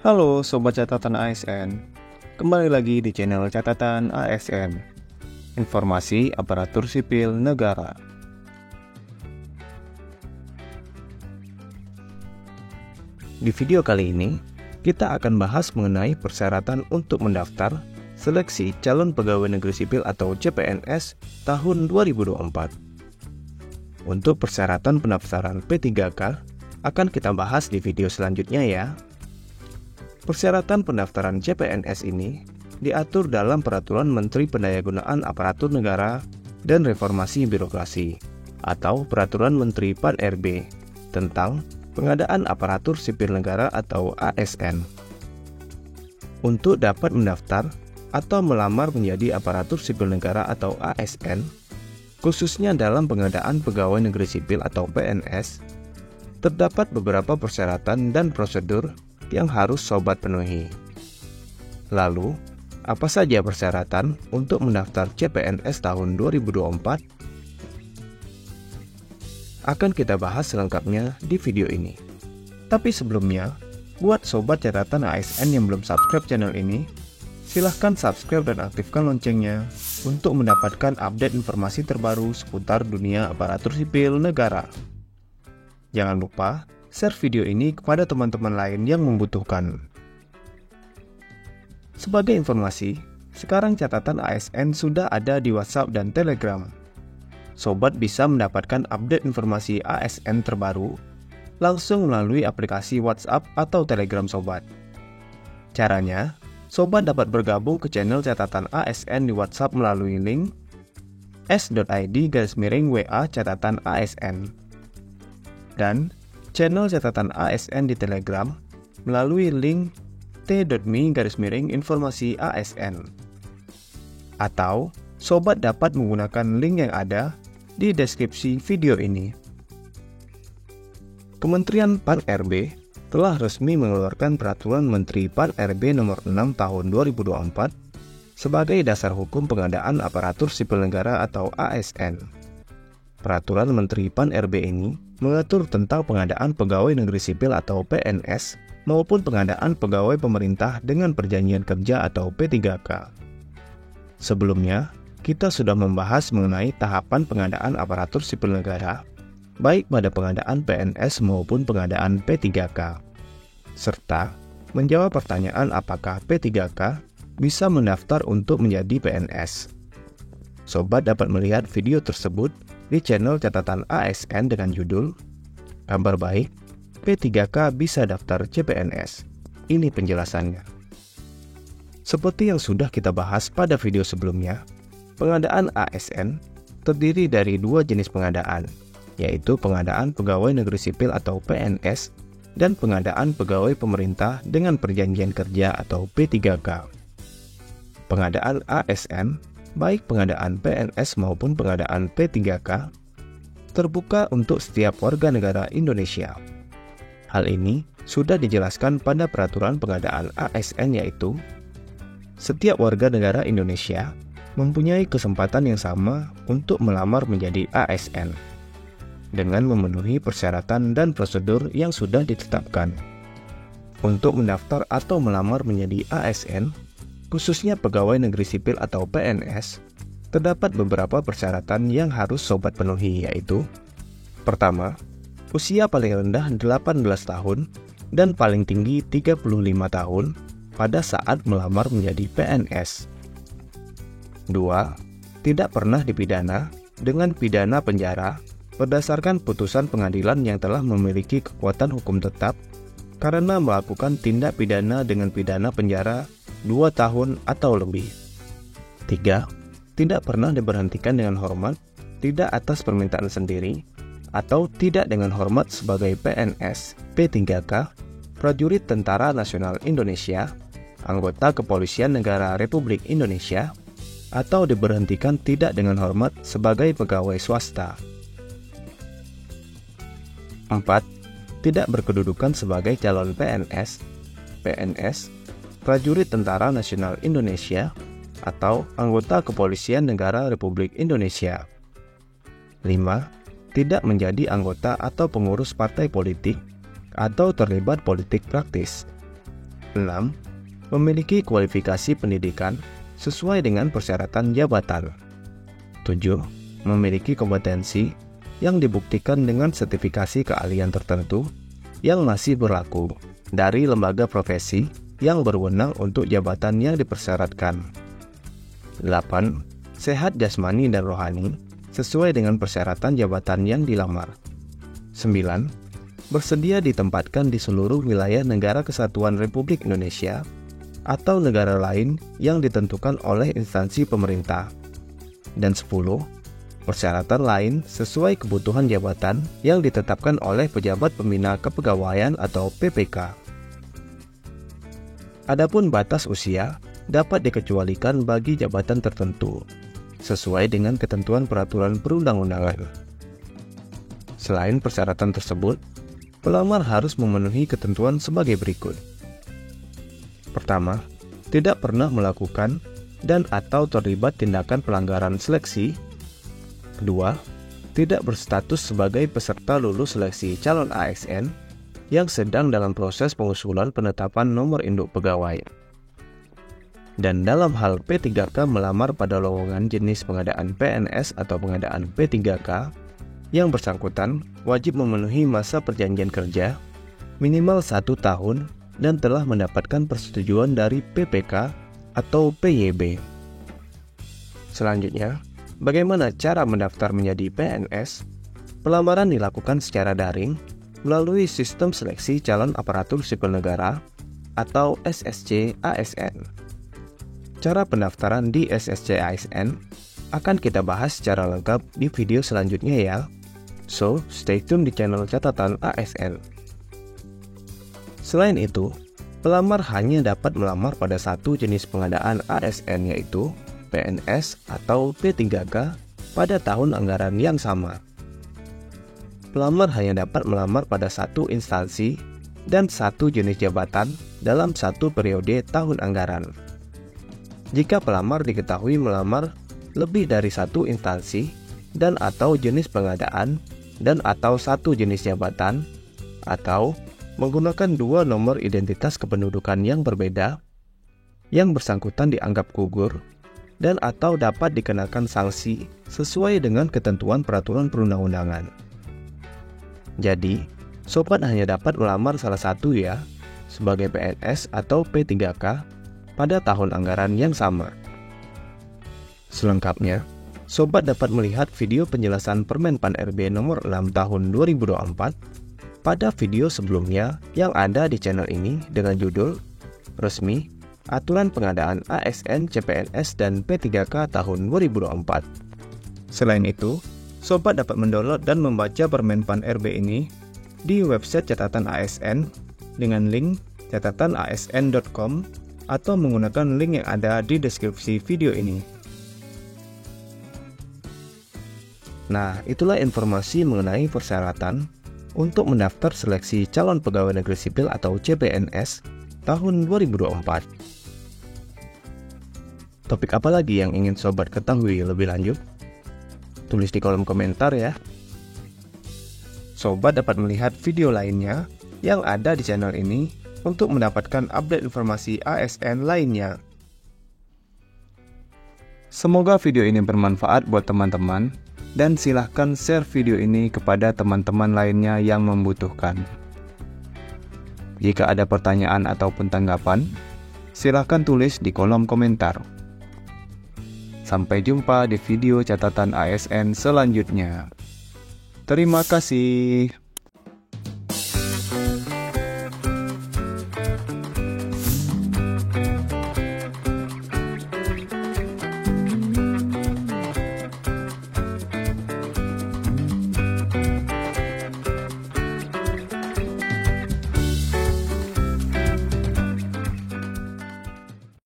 Halo Sobat Catatan ASN, kembali lagi di channel Catatan ASN, Informasi Aparatur Sipil Negara. Di video kali ini, kita akan bahas mengenai persyaratan untuk mendaftar seleksi calon pegawai negeri sipil atau CPNS tahun 2024. Untuk persyaratan pendaftaran P3K akan kita bahas di video selanjutnya ya. Persyaratan pendaftaran CPNS ini diatur dalam Peraturan Menteri Pendayagunaan Aparatur Negara dan Reformasi Birokrasi atau Peraturan Menteri Pan-RB tentang Pengadaan Aparatur Sipil Negara atau ASN. Untuk dapat mendaftar atau melamar menjadi aparatur sipil negara atau ASN, khususnya dalam pengadaan pegawai negeri sipil atau PNS, terdapat beberapa persyaratan dan prosedur yang harus sobat penuhi. Lalu, apa saja persyaratan untuk mendaftar CPNS tahun 2024? Akan kita bahas selengkapnya di video ini. Tapi sebelumnya, buat sobat catatan ASN yang belum subscribe channel ini, silahkan subscribe dan aktifkan loncengnya untuk mendapatkan update informasi terbaru seputar dunia aparatur sipil negara. Jangan lupa share video ini kepada teman-teman lain yang membutuhkan. Sebagai informasi, sekarang catatan ASN sudah ada di WhatsApp dan Telegram. Sobat bisa mendapatkan update informasi ASN terbaru langsung melalui aplikasi WhatsApp atau Telegram Sobat. Caranya, Sobat dapat bergabung ke channel catatan ASN di WhatsApp melalui link s.id/WA catatan ASN dan channel catatan ASN di Telegram melalui link t.me/informasi ASN. Atau, sobat dapat menggunakan link yang ada di deskripsi video ini. Kementerian Pan-RB telah resmi mengeluarkan Peraturan Menteri Pan-RB Nomor 6 Tahun 2024 sebagai dasar hukum pengadaan aparatur sipil negara atau ASN. Peraturan Menteri Pan-RB ini mengatur tentang pengadaan pegawai negeri sipil atau PNS maupun pengadaan pegawai pemerintah dengan perjanjian kerja atau P3K. Sebelumnya, kita sudah membahas mengenai tahapan pengadaan aparatur sipil negara, baik pada pengadaan PNS maupun pengadaan P3K, serta menjawab pertanyaan apakah P3K bisa mendaftar untuk menjadi PNS. Sobat dapat melihat video tersebut di channel catatan ASN dengan judul Kabar Baik, P3K bisa daftar CPNS. Ini penjelasannya. Seperti yang sudah kita bahas pada video sebelumnya, pengadaan ASN terdiri dari dua jenis pengadaan, yaitu pengadaan pegawai negeri sipil atau PNS dan pengadaan pegawai pemerintah dengan perjanjian kerja atau P3K. Pengadaan ASN, baik pengadaan PNS maupun pengadaan P3K, terbuka untuk setiap warga negara Indonesia. Hal ini sudah dijelaskan pada peraturan pengadaan ASN, yaitu setiap warga negara Indonesia mempunyai kesempatan yang sama untuk melamar menjadi ASN dengan memenuhi persyaratan dan prosedur yang sudah ditetapkan. Untuk mendaftar atau melamar menjadi ASN, khususnya pegawai negeri sipil atau PNS, terdapat beberapa persyaratan yang harus sobat penuhi, yaitu: pertama, usia paling rendah 18 tahun dan paling tinggi 35 tahun pada saat melamar menjadi PNS. 2. Tidak pernah dipidana dengan pidana penjara berdasarkan putusan pengadilan yang telah memiliki kekuatan hukum tetap karena melakukan tindak pidana dengan pidana penjara 2 tahun atau lebih. 3. Tidak pernah diberhentikan dengan hormat, tidak atas permintaan sendiri, atau tidak dengan hormat sebagai PNS, P3K, prajurit Tentara Nasional Indonesia, anggota Kepolisian Negara Republik Indonesia, atau diberhentikan tidak dengan hormat sebagai pegawai swasta. 4. Tidak berkedudukan sebagai calon PNS, prajurit Tentara Nasional Indonesia, atau anggota Kepolisian Negara Republik Indonesia. 5. Tidak menjadi anggota atau pengurus partai politik atau terlibat politik praktis. 6. Memiliki kualifikasi pendidikan sesuai dengan persyaratan jabatan. 7. Memiliki kompetensi yang dibuktikan dengan sertifikasi keahlian tertentu yang masih berlaku dari lembaga profesi yang berwenang untuk jabatan yang dipersyaratkan. 8. Sehat jasmani dan rohani sesuai dengan persyaratan jabatan yang dilamar. 9. Bersedia ditempatkan di seluruh wilayah Negara Kesatuan Republik Indonesia atau negara lain yang ditentukan oleh instansi pemerintah. Dan 10. Persyaratan lain sesuai kebutuhan jabatan yang ditetapkan oleh pejabat pembina kepegawaian atau PPK. Adapun batas usia dapat dikecualikan bagi jabatan tertentu, sesuai dengan ketentuan peraturan perundang-undangan. Selain persyaratan tersebut, pelamar harus memenuhi ketentuan sebagai berikut. Pertama, tidak pernah melakukan dan atau terlibat tindakan pelanggaran seleksi. Kedua, tidak berstatus sebagai peserta lulus seleksi calon ASN yang sedang dalam proses pengusulan penetapan nomor induk pegawai. Dan dalam hal P3K melamar pada lowongan jenis pengadaan PNS atau pengadaan P3K, yang bersangkutan wajib memenuhi masa perjanjian kerja minimal 1 tahun dan telah mendapatkan persetujuan dari PPK atau PYB. Selanjutnya, bagaimana cara mendaftar menjadi PNS? Pelamaran dilakukan secara daring melalui sistem seleksi calon aparatur sipil negara atau SSC ASN. Cara pendaftaran di SSC ASN akan kita bahas secara lengkap di video selanjutnya ya. So, stay tune di channel Catatan ASN. Selain itu, pelamar hanya dapat melamar pada satu jenis pengadaan ASN yaitu PNS atau P3K pada tahun anggaran yang sama. Pelamar hanya dapat melamar pada satu instansi dan satu jenis jabatan dalam satu periode tahun anggaran. Jika pelamar diketahui melamar lebih dari satu instansi dan atau jenis pengadaan dan atau satu jenis jabatan, atau menggunakan 2 nomor identitas kependudukan yang berbeda, yang bersangkutan dianggap gugur, dan atau dapat dikenakan sanksi sesuai dengan ketentuan peraturan perundang-undangan. Jadi, sobat hanya dapat melamar salah satu ya, sebagai PNS atau P3K pada tahun anggaran yang sama. Selengkapnya, sobat dapat melihat video penjelasan Permen Pan RB nomor 6 tahun 2024 pada video sebelumnya yang ada di channel ini dengan judul Resmi Aturan Pengadaan ASN, CPNS, dan P3K tahun 2024. Selain itu, sobat dapat mendownload dan membaca Permen Pan RB ini di website Catatan ASN dengan link catatanasn.com atau menggunakan link yang ada di deskripsi video ini. Nah, itulah informasi mengenai persyaratan untuk mendaftar seleksi calon pegawai negeri sipil atau CPNS tahun 2024. Topik apa lagi yang ingin sobat ketahui lebih lanjut? Tulis di kolom komentar ya. Sobat dapat melihat video lainnya yang ada di channel ini untuk mendapatkan update informasi ASN lainnya. Semoga video ini bermanfaat buat teman-teman dan silahkan share video ini kepada teman-teman lainnya yang membutuhkan. Jika ada pertanyaan ataupun tanggapan, silahkan tulis di kolom komentar. Sampai jumpa di video catatan ASN selanjutnya. Terima kasih.